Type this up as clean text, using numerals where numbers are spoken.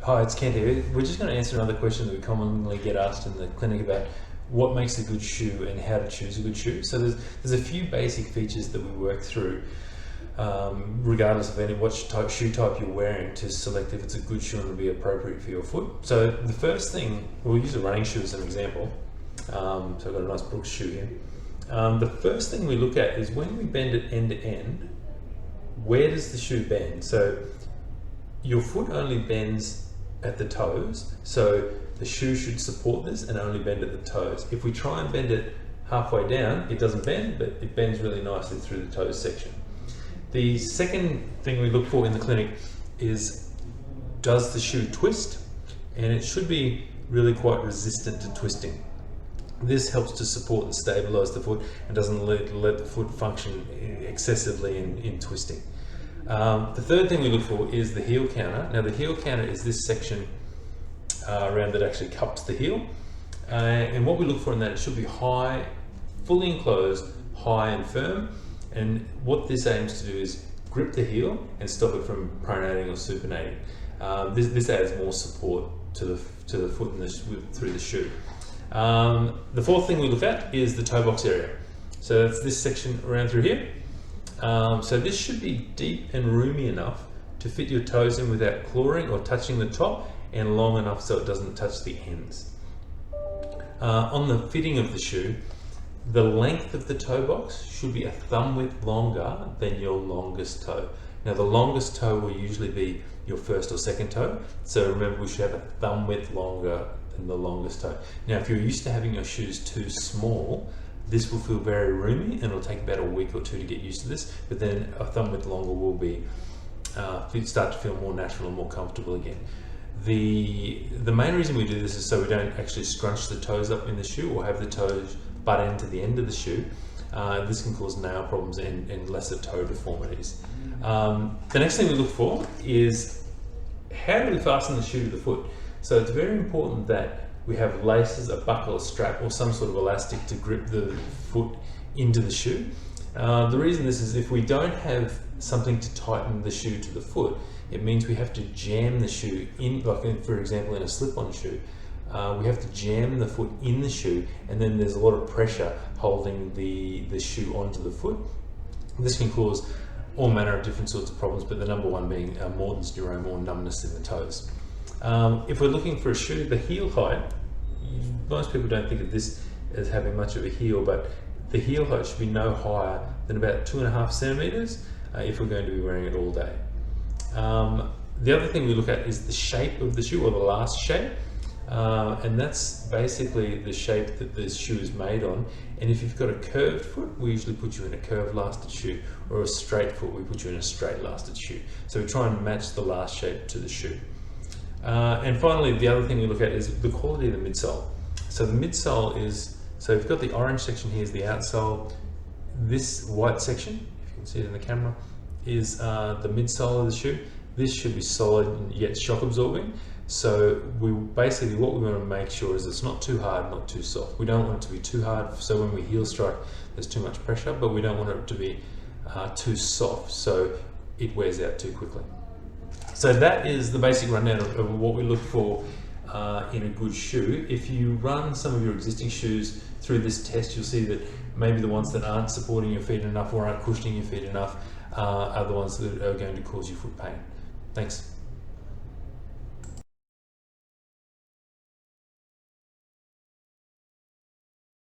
Hi, it's Kent here. We're just going to answer another question that we commonly get asked in the clinic about what makes a good shoe and how to choose a good shoe. So there's a few basic features that we work through regardless of what shoe type you're wearing to select if it's a good shoe and will be appropriate for your foot. So the first thing, we'll use a running shoe as an example. So I've got a nice Brooks shoe here. The first thing we look at is when we bend it end to end, where does the shoe bend? So your foot only bends at the toes, so the shoe should support this and only bend at the toes. If we try and bend it halfway down, it doesn't bend, but it bends really nicely through the toes section. The second thing we look for in the clinic is, does the shoe twist? And it should be really quite resistant to twisting. This helps to support and stabilize the foot and doesn't let the foot function excessively in twisting. The third thing we look for is the heel counter. Now the heel counter is this section around that actually cups the heel. And what we look for in that, it should be high, fully enclosed, high and firm. And what this aims to do is grip the heel and stop it from pronating or supinating. This adds more support to the foot through the shoe. The fourth thing we look at is the toe box area. So that's this section around through here. So this should be deep and roomy enough to fit your toes in without clawing or touching the top, and long enough so it doesn't touch the ends. On the fitting of the shoe, the length of the toe box should be a thumb width longer than your longest toe. Now the longest toe will usually be your first or second toe, so remember we should have a thumb width longer than the longest toe. Now if you're used to having your shoes too small, this will feel very roomy and it'll take about a week or two to get used to this, but then a thumb width longer will be start to feel more natural and more comfortable again. The main reason we do this is so we don't actually scrunch the toes up in the shoe or have the toes butt end to the end of the shoe. This can cause nail problems and lesser toe deformities. The next thing we look for is, how do we fasten the shoe to the foot? So it's very important that we have laces, a buckle, a strap, or some sort of elastic to grip the foot into the shoe. The reason this is, if we don't have something to tighten the shoe to the foot, it means we have to jam the shoe in, like for example in a slip-on shoe. We have to jam the foot in the shoe, and then there's a lot of pressure holding the shoe onto the foot. This can cause all manner of different sorts of problems, but the number one being Morton's neuroma, or numbness in the toes. If we're looking for a shoe, the heel height, most people don't think of this as having much of a heel, but the heel height should be no higher than about 2.5 centimeters if we're going to be wearing it all day. The other thing we look at is the shape of the shoe, or the last shape. And that's basically the shape that the shoe is made on. And if you've got a curved foot, we usually put you in a curved lasted shoe, or a straight foot, we put you in a straight lasted shoe. So we try and match the last shape to the shoe. And finally, the other thing we look at is the quality of the midsole. So the midsole is, so we've got the orange section here is the outsole. This white section, if you can see it in the camera, is the midsole of the shoe. This should be solid and yet shock absorbing. So we basically, what we want to make sure is it's not too hard, not too soft. We don't want it to be too hard, so when we heel strike, there's too much pressure, but we don't want it to be too soft, so it wears out too quickly. So that is the basic rundown of what we look for in a good shoe. If you run some of your existing shoes through this test, you'll see that maybe the ones that aren't supporting your feet enough or aren't cushioning your feet enough are the ones that are going to cause you foot pain. Thanks.